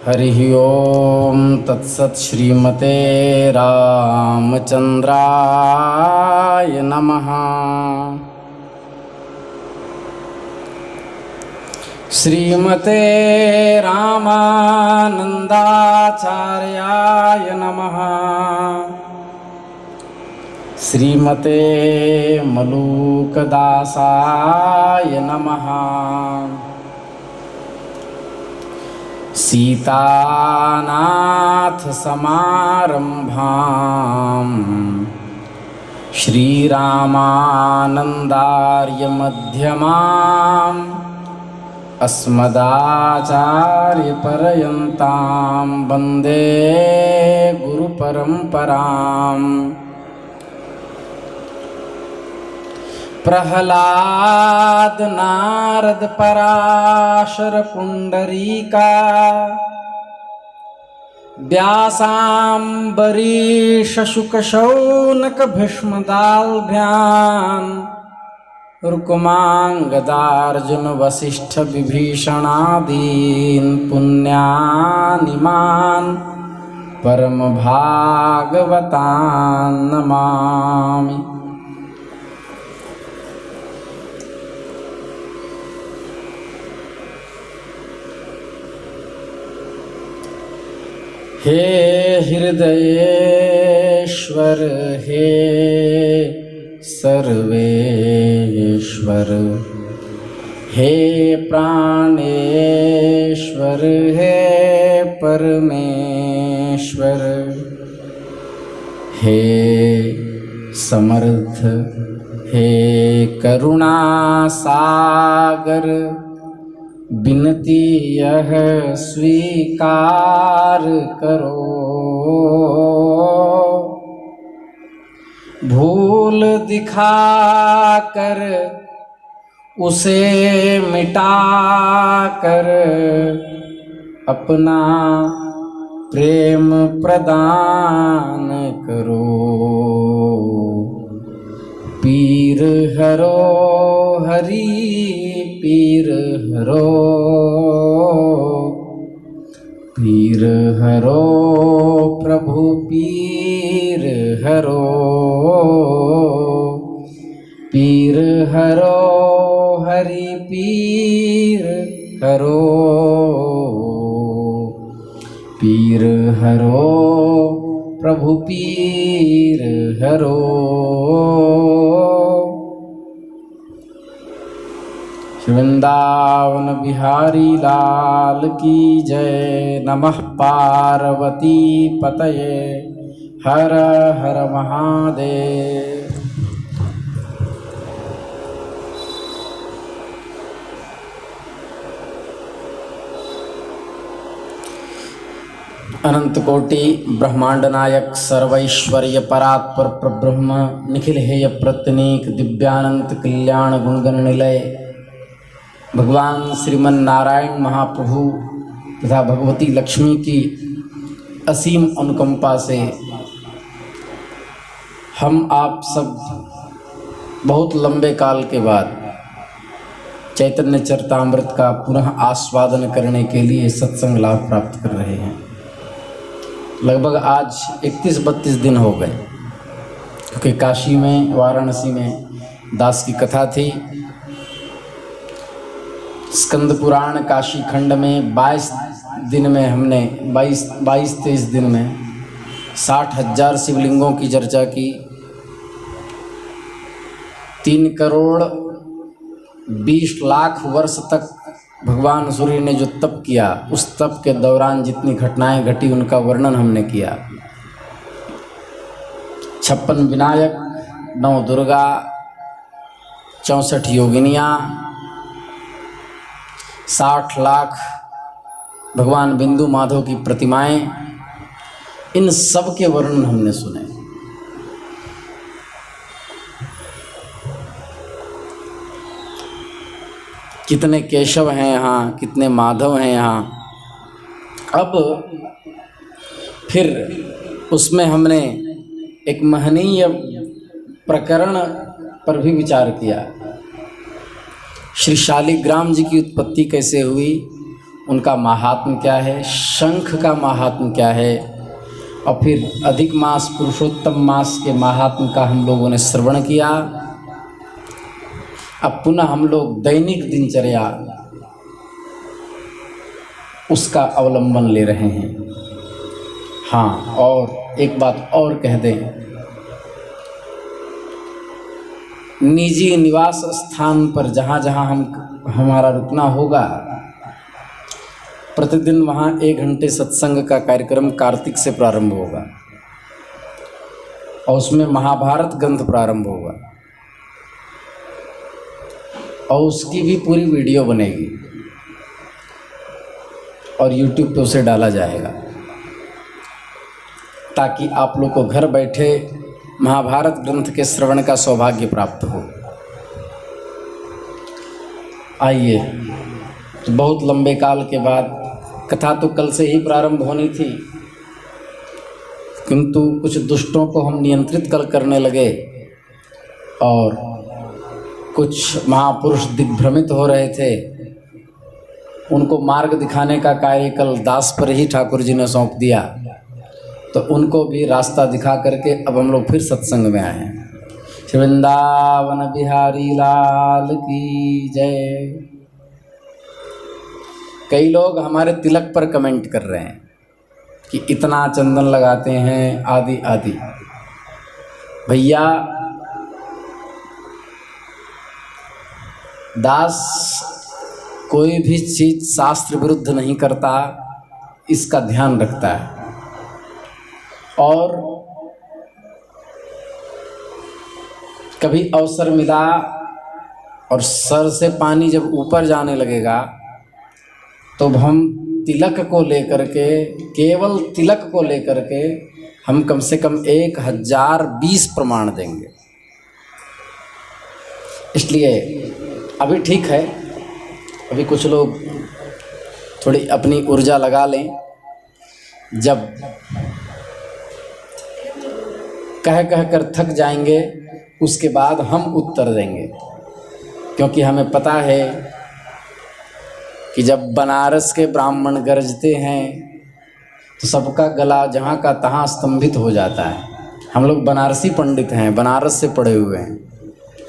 हरिः ओम तत्सत्। श्रीमते रामचंद्राय नमः। श्रीमते रामानंदाचार्याय नमः। श्रीमते मलूकदासाय नमः। सीतानाथ समारंभां श्रीरामानंदार्य मध्यमाम् अस्मदाचार्यपर्यन्तां वन्दे गुरुपरम्पराम्। प्रहलाद नारद पराशर पुंडरीका व्यासाम्बरीश शुक शौनक भीष्मदाल्भ्यान् रुक्मांगदार्जुन वसिष्ठ विभीषणादीन् पुण्यानिमान् परम भागवतान् नमामि। हे हृदयेश्वर हे सर्वेश्वर, हे प्राणेश्वर हे परमेश्वर, हे समर्थ हे करुणा सागर, बिनती यह स्वीकार करो। भूल दिखा कर उसे मिटा कर अपना प्रेम प्रदान करो। पीर हरो हरि पीर हरो, पीर हरो प्रभु पीर हरो, पीर हरो हरि पीर हरो, पीर हरो प्रभु पीर हरो। वृंदावन बिहारी लाल की जय। नमः पार्वती पतये, हर हर महादेव। अनंत कोटि ब्रह्मांड नायक सर्वैश्वर्य परात्पर प्रब्रह्म निखिल हेय प्रत्यनीक दिव्यानंत कल्याण गुणगण निलय भगवान श्रीमन नारायण महाप्रभु तथा भगवती लक्ष्मी की असीम अनुकंपा से हम आप सब बहुत लंबे काल के बाद चैतन्य चरितामृत का पुनः आस्वादन करने के लिए सत्संग लाभ प्राप्त कर रहे हैं। लगभग आज 31-32 दिन हो गए, क्योंकि काशी में वाराणसी में दास की कथा थी। स्कंद पुराण काशी खंड में 22 दिन में हमने 22-23 दिन में 60,000 शिवलिंगों की चर्चा की। 3 करोड़ 20 लाख वर्ष तक भगवान सूर्य ने जो तप किया, उस तप के दौरान जितनी घटनाएं घटी उनका वर्णन हमने किया। 56 विनायक, 9 दुर्गा, 64 योगिनियाँ, 60 लाख भगवान बिंदु माधव की प्रतिमाएं, इन सब के वर्णन हमने सुने। कितने केशव हैं यहाँ, कितने माधव हैं यहाँ। अब फिर उसमें हमने एक महनीय प्रकरण पर भी विचार किया। श्री शालिग्राम जी की उत्पत्ति कैसे हुई, उनका महात्म्य क्या है, शंख का महात्म्य क्या है, और फिर अधिक मास पुरुषोत्तम मास के महात्म्य का हम लोगों ने श्रवण किया। अब पुनः हम लोग दैनिक दिनचर्या उसका अवलंबन ले रहे हैं। हाँ, और एक बात और कह दें, निजी निवास स्थान पर जहाँ जहाँ हमारा रुकना होगा, प्रतिदिन वहाँ 1 घंटे सत्संग का कार्यक्रम कार्तिक से प्रारंभ होगा और उसमें महाभारत ग्रंथ प्रारंभ होगा और उसकी भी पूरी वीडियो बनेगी और YouTube पे उसे डाला जाएगा ताकि आप लोग को घर बैठे महाभारत ग्रंथ के श्रवण का सौभाग्य प्राप्त हो। आइए, तो बहुत लंबे काल के बाद, कथा तो कल से ही प्रारंभ होनी थी, किंतु कुछ दुष्टों को हम नियंत्रित करने लगे और कुछ महापुरुष दिग्भ्रमित हो रहे थे। उनको मार्ग दिखाने का कार्य कल दास पर ही ठाकुर जी ने सौंप दिया, तो उनको भी रास्ता दिखा करके अब हम लोग फिर सत्संग में आए हैं। श्री वृंदावन बिहारी लाल की जय। कई लोग हमारे तिलक पर कमेंट कर रहे हैं कि इतना चंदन लगाते हैं आदि आदि। भैया, दास कोई भी चीज शास्त्र विरुद्ध नहीं करता, इसका ध्यान रखता है। और कभी अवसर मिला और सर से पानी जब ऊपर जाने लगेगा तो हम तिलक को लेकर के, केवल तिलक को लेकर के हम कम से कम 1020 प्रमाण देंगे। इसलिए अभी ठीक है, अभी कुछ लोग थोड़ी अपनी ऊर्जा लगा लें, जब कह कह कर थक जाएंगे उसके बाद हम उत्तर देंगे, क्योंकि हमें पता है कि जब बनारस के ब्राह्मण गरजते हैं तो सबका गला जहाँ का तहाँ स्तंभित हो जाता है। हम लोग बनारसी पंडित हैं, बनारस से पढ़े हुए हैं,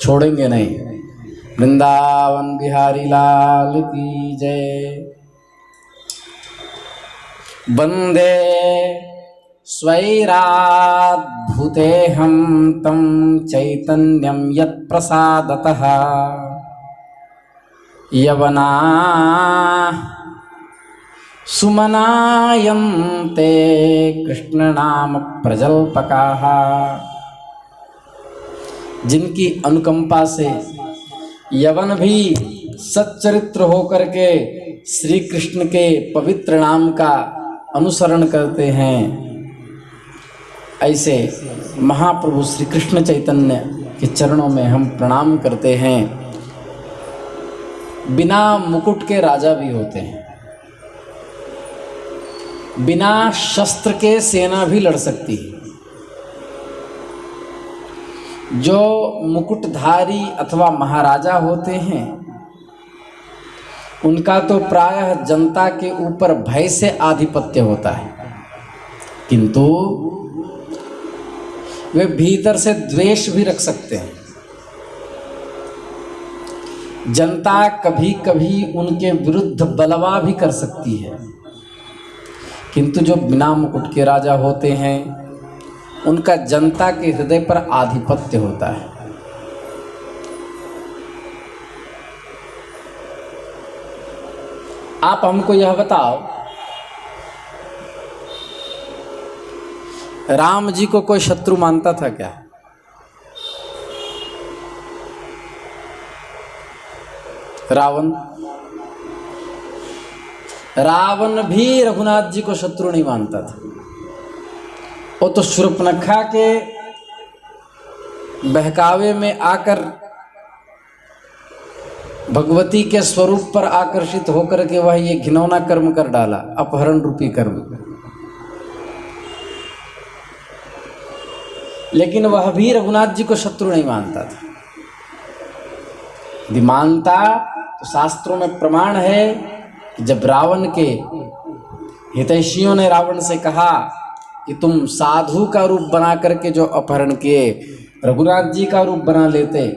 छोड़ेंगे नहीं। वृंदावन बिहारी लाल की जय। वंदे स्वैराद्भुतेऽहं तं चैतन्यं यत्प्रसादतः यवना सुमनायन्ते कृष्णनाम प्रजल्पकाः। जिनकी अनुकंपा से यवन भी सच्चरित्र होकर के श्री कृष्ण के पवित्र नाम का अनुसरण करते हैं, ऐसे महाप्रभु श्री कृष्ण चैतन्य के चरणों में हम प्रणाम करते हैं। बिना मुकुट के राजा भी होते हैं, बिना शस्त्र के सेना भी लड़ सकती है। जो मुकुटधारी अथवा महाराजा होते हैं उनका तो प्रायः जनता के ऊपर भय से आधिपत्य होता है, किंतु वे भीतर से द्वेष भी रख सकते हैं। जनता कभी कभी उनके विरुद्ध बलवा भी कर सकती है, किंतु जो बिना मुकुट के राजा होते हैं उनका जनता के हृदय पर आधिपत्य होता है। आप हमको यह बताओ, राम जी को कोई शत्रु मानता था क्या? रावण भी रघुनाथ जी को शत्रु नहीं मानता था। वो तो शूर्पणखा के बहकावे में आकर भगवती के स्वरूप पर आकर्षित होकर के वह ये घिनौना कर्म कर डाला, अपहरण रूपी कर्म। लेकिन वह भी रघुनाथ जी को शत्रु नहीं मानता था। यदि मानता तो शास्त्रों में प्रमाण है कि जब रावण के हितैषियों ने रावण से कहा कि तुम साधु का रूप बना करके जो अपहरण किए रघुनाथ जी का रूप बना लेते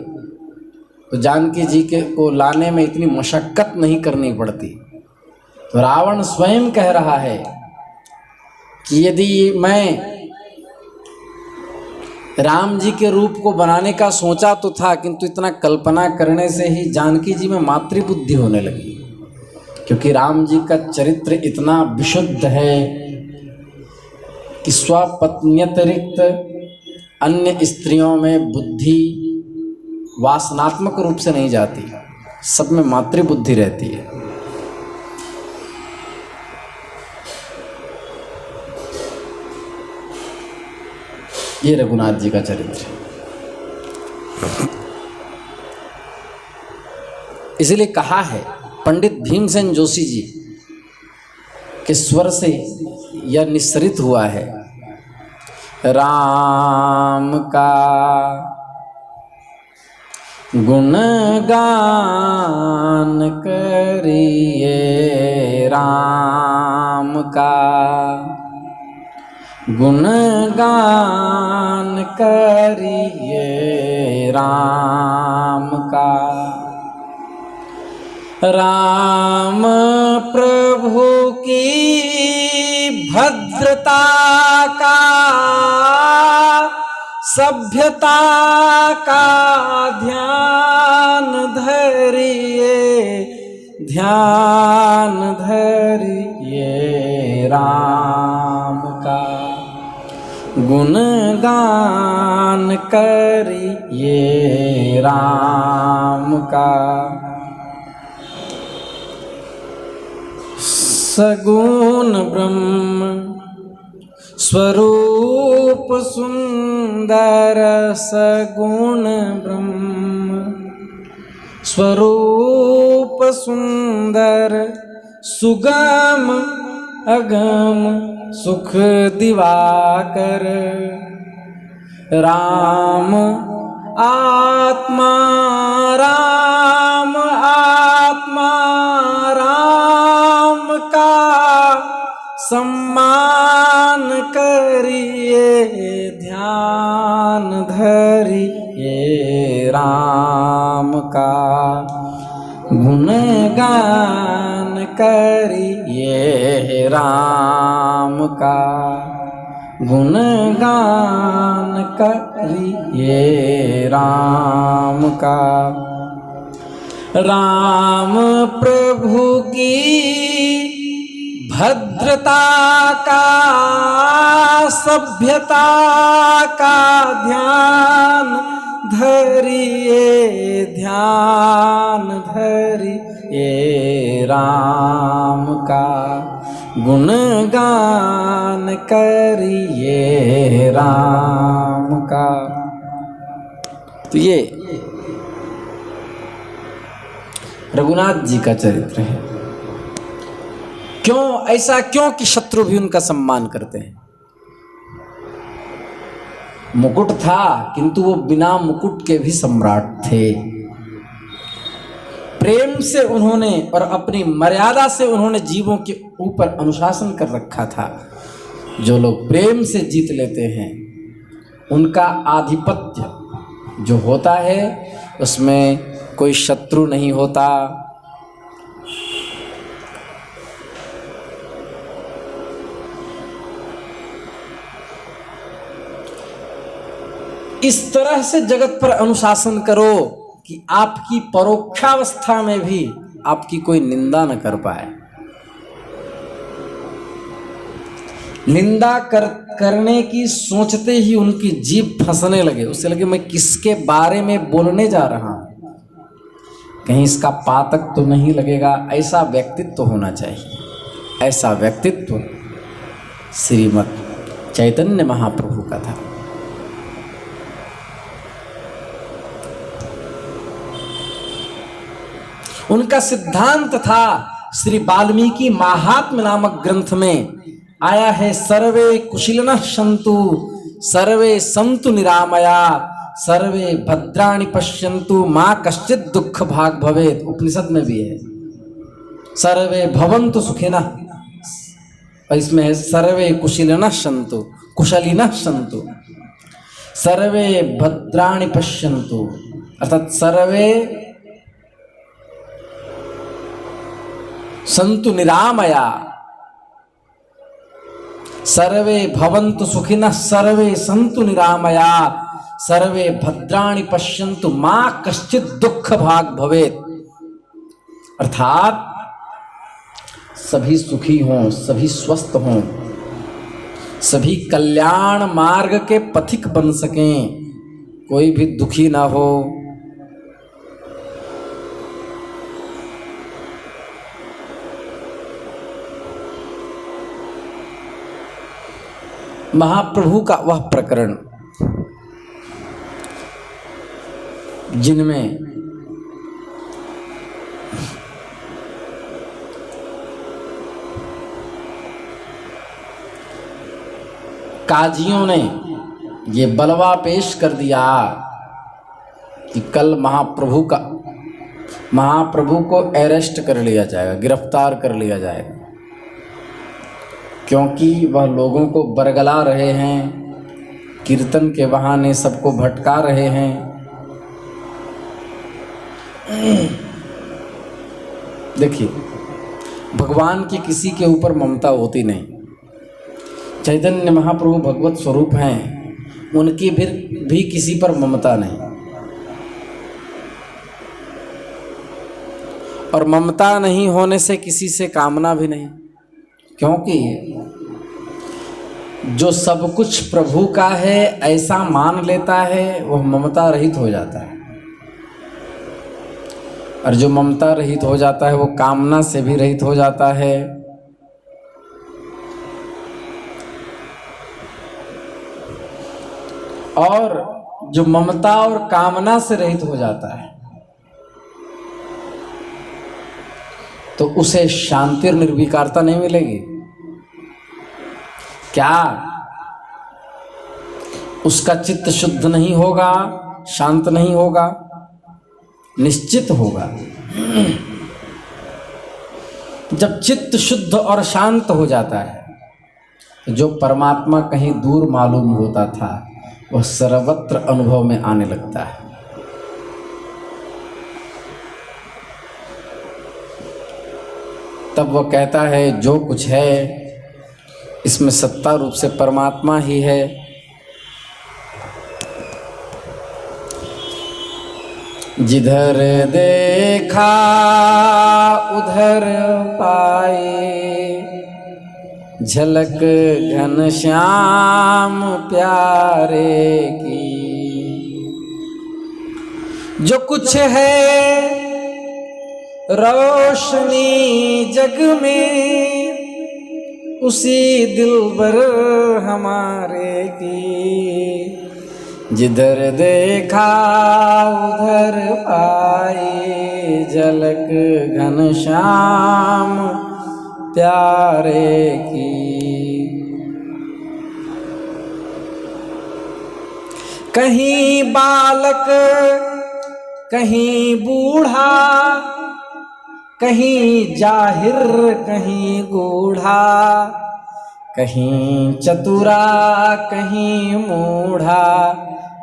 तो जानकी जी के को लाने में इतनी मशक्कत नहीं करनी पड़ती। तो रावण स्वयं कह रहा है कि यदि मैं राम जी के रूप को बनाने का सोचा तो था, किंतु इतना कल्पना करने से ही जानकी जी में मातृबुद्धि होने लगी, क्योंकि राम जी का चरित्र इतना विशुद्ध है कि स्वपत्न्यतिरिक्त अन्य स्त्रियों में बुद्धि वासनात्मक रूप से नहीं जाती, सब में मातृबुद्धि रहती है। ये रघुनाथ जी का चरित्र है। इसलिए कहा है पंडित भीमसेन जोशी जी के स्वर से यह निस्सरित हुआ है, राम का गुणगान करिए, राम का गुणगान करिए, राम का। राम प्रभु की भद्रता का, सभ्यता का ध्यान धरिए, ध्यान धरिए, राम का गुणगान करिए, राम का। सगुण ब्रह्म स्वरूप सुंदर, सगुण ब्रह्म स्वरूप सुंदर, सुगम अगम सुख दिवाकर, राम आत्मा, राम आत्मा, राम का सम्मान करिए, ध्यान धरिए, राम का गुणगान करिए, राम का गुणगान करिए, राम का। राम प्रभु की भद्रता का, सभ्यता का ध्यान धरिए, ध्यान धरिए, राम का गुणगान करिए, राम का। तो ये रघुनाथ जी का चरित्र है। क्यों ऐसा, क्यों कि शत्रु भी उनका सम्मान करते हैं। मुकुट था किंतु वो बिना मुकुट के भी सम्राट थे। प्रेम से उन्होंने और अपनी मर्यादा से उन्होंने जीवों के ऊपर अनुशासन कर रखा था। जो लोग प्रेम से जीत लेते हैं उनका आधिपत्य जो होता है उसमें कोई शत्रु नहीं होता। इस तरह से जगत पर अनुशासन करो कि आपकी परोक्षावस्था में भी आपकी कोई निंदा न कर पाए। निंदा करने की सोचते ही उनकी जीभ फंसने लगे। उससे लगे मैं किसके बारे में बोलने जा रहा हूं, कहीं इसका पातक तो नहीं लगेगा। ऐसा व्यक्तित्व होना चाहिए। ऐसा व्यक्तित्व श्रीमद् चैतन्य महाप्रभु का था। उनका सिद्धांत था, श्री वाल्मीकि महात्म्य नामक ग्रंथ में आया है, सर्वे कुशलिनः सन्तु, सर्वे सन्तु निरामया, सर्वे भद्राणि पश्यन्तु, माँ कश्चित् दुःख भाग् भवेत्। उपनिषद में भी है। सर्वे भवन्तु सुखिनः, और इसमें है सर्वे कुशलिनः सन्तु, कुशलिनः सन्तु, सर्वे भद्राणि पश्यन्तु, अर्थात सर्वे सन्तु निरामया, सर्वे भवन्तु सुखिनः, सर्वे सन्तु निरामया, सर्वे भद्राणि पश्यन्तु, मा कश्चित् दुःख भाग् भवेत्। अर्थात सभी सुखी हों, सभी स्वस्थ हों, सभी कल्याण मार्ग के पथिक बन सकें, कोई भी दुखी ना हो। महाप्रभु का वह प्रकरण जिनमें काजियों ने ये बलवा पेश कर दिया कि कल महाप्रभु को अरेस्ट कर लिया जाएगा, गिरफ्तार कर लिया जाएगा, क्योंकि वह लोगों को बरगला रहे हैं, कीर्तन के बहाने सबको भटका रहे हैं। देखिए, भगवान की किसी के ऊपर ममता होती नहीं। चैतन्य महाप्रभु भगवत स्वरूप हैं, उनकी भी किसी पर ममता नहीं, और ममता नहीं होने से किसी से कामना भी नहीं, क्योंकि जो सब कुछ प्रभु का है ऐसा मान लेता है वह ममता रहित हो जाता है, और जो ममता रहित हो जाता है वो कामना से भी रहित हो जाता है। और जो ममता और कामना से रहित हो जाता है तो उसे शांति और निर्विकारता नहीं मिलेगी। क्या उसका चित्त शुद्ध नहीं होगा, शांत नहीं होगा? निश्चित होगा। जब चित्त शुद्ध और शांत हो जाता है तो जो परमात्मा कहीं दूर मालूम होता था वह सर्वत्र अनुभव में आने लगता है। तब वह कहता है जो कुछ है इसमें सत्ता रूप से परमात्मा ही है। जिधर देखा उधर पाए, झलक घनश्याम प्यारे की। जो कुछ है रोशनी जग में, उसी दिलबर हमारे की। जिधर देखा उधर पाए, झलक घनश्याम प्यारे की। कहीं बालक कहीं बूढ़ा, कहीं जाहिर कहीं गूढ़ा, कहीं चतुरा कहीं मूढ़ा,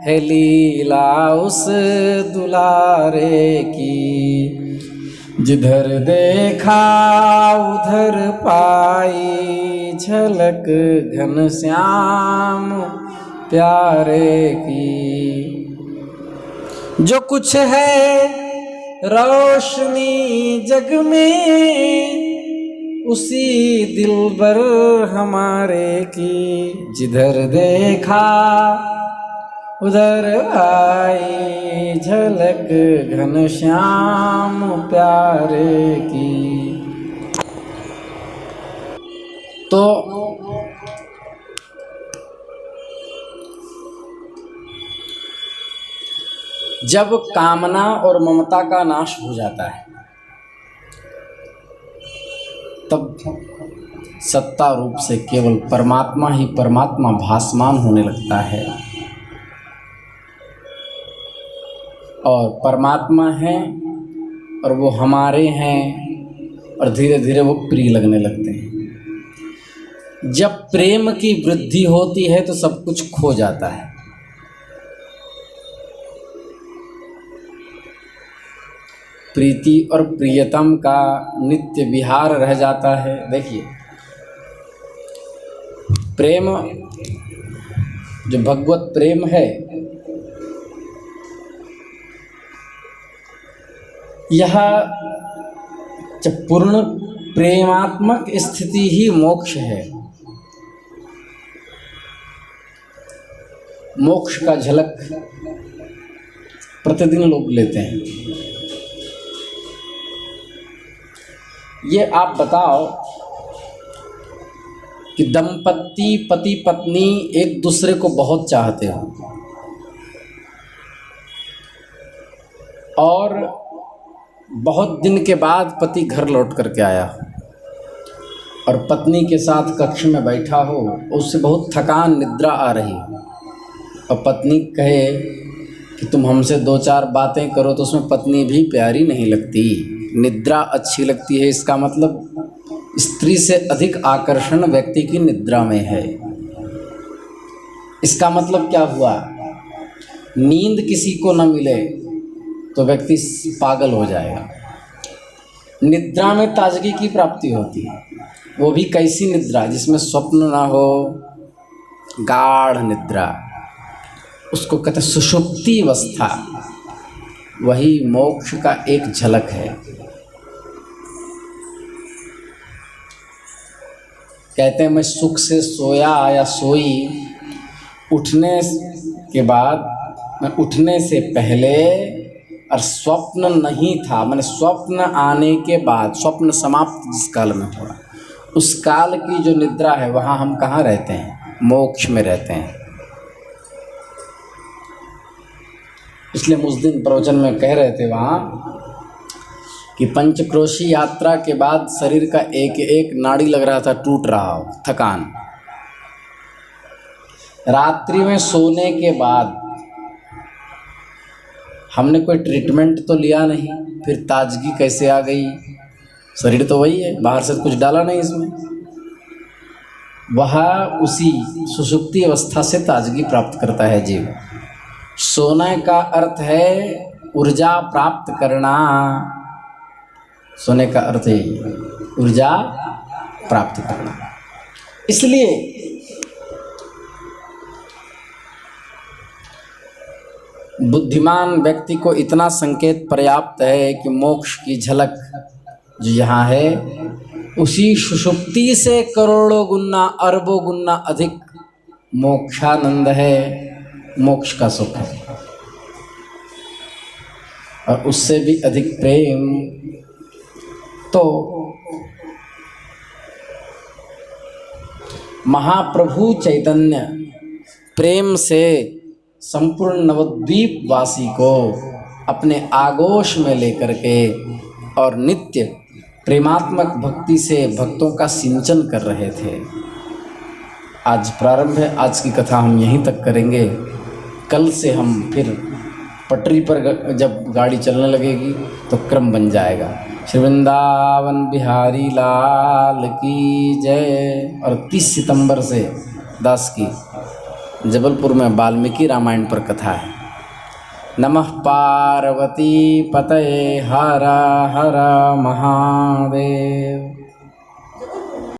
है लीला उस दुलारे की। जिधर देखा उधर पाई, झलक घनश्याम प्यारे की। जो कुछ है रोशनी जग में, उसी दिलबर हमारे की। जिधर देखा उधर आई, झलक घनश्याम प्यारे की। तो जब कामना और ममता का नाश हो जाता है तब सत्ता रूप से केवल परमात्मा ही परमात्मा भासमान होने लगता है। और परमात्मा है और वो हमारे हैं, और धीरे धीरे वो प्रिय लगने लगते हैं। जब प्रेम की वृद्धि होती है तो सब कुछ खो जाता है। प्रीति और प्रियतम का नित्य विहार रह जाता है। देखिए, प्रेम जो भगवत प्रेम है, यह जब पूर्ण प्रेमात्मक स्थिति ही मोक्ष है। मोक्ष का झलक प्रतिदिन लोग लेते हैं। ये आप बताओ कि दंपत्ति पति पत्नी एक दूसरे को बहुत चाहते हो और बहुत दिन के बाद पति घर लौट करके आया हो और पत्नी के साथ कक्ष में बैठा हो, उससे बहुत थकान निद्रा आ रही हो और पत्नी कहे कि तुम हमसे दो चार बातें करो, तो उसमें पत्नी भी प्यारी नहीं लगती, निद्रा अच्छी लगती है। इसका मतलब स्त्री से अधिक आकर्षण व्यक्ति की निद्रा में है। इसका मतलब क्या हुआ? नींद किसी को न मिले तो व्यक्ति पागल हो जाएगा। निद्रा में ताजगी की प्राप्ति होती है, वो भी कैसी निद्रा? जिसमें स्वप्न ना हो, गाढ़ निद्रा, उसको कहते हैं सुषुप्ति अवस्था। वही मोक्ष का एक झलक है। कहते हैं मैं सुख से सोया या सोई, उठने के बाद, मैं उठने से पहले और स्वप्न नहीं था, मैंने स्वप्न आने के बाद, स्वप्न समाप्त जिस काल में हुआ, उस काल की जो निद्रा है, वहाँ हम कहाँ रहते हैं? मोक्ष में रहते हैं। इसलिए उस दिन प्रवचन में कह रहे थे वहाँ कि पंचक्रोशी यात्रा के बाद शरीर का एक एक नाड़ी लग रहा था टूट रहा हो, थकान। रात्रि में सोने के बाद हमने कोई ट्रीटमेंट तो लिया नहीं, फिर ताजगी कैसे आ गई? शरीर तो वही है, बाहर से कुछ डाला नहीं इसमें। वह उसी सुषुप्ति अवस्था से ताजगी प्राप्त करता है जीव। सोने का अर्थ है ऊर्जा प्राप्त करना। सोने का अर्थ है ऊर्जा प्राप्त करना। इसलिए बुद्धिमान व्यक्ति को इतना संकेत पर्याप्त है कि मोक्ष की झलक जो यहाँ है, उसी सुषुप्ति से करोड़ों गुना अरबों गुना अधिक मोक्षानंद है, मोक्ष का सुख है। और उससे भी अधिक प्रेम तो महाप्रभु चैतन्य प्रेम से संपूर्ण नवद्वीप वासी को अपने आगोश में लेकर के और नित्य प्रेमात्मक भक्ति से भक्तों का सिंचन कर रहे थे। आज प्रारंभ है, आज की कथा हम यहीं तक करेंगे। कल से हम फिर पटरी पर जब गाड़ी चलने लगेगी तो क्रम बन जाएगा। श्री वृंदावन बिहारी लाल की जय। और 30 सितंबर से दास की जबलपुर में वाल्मीकि रामायण पर कथा है। नमः पार्वती पतये हर हर महादेव।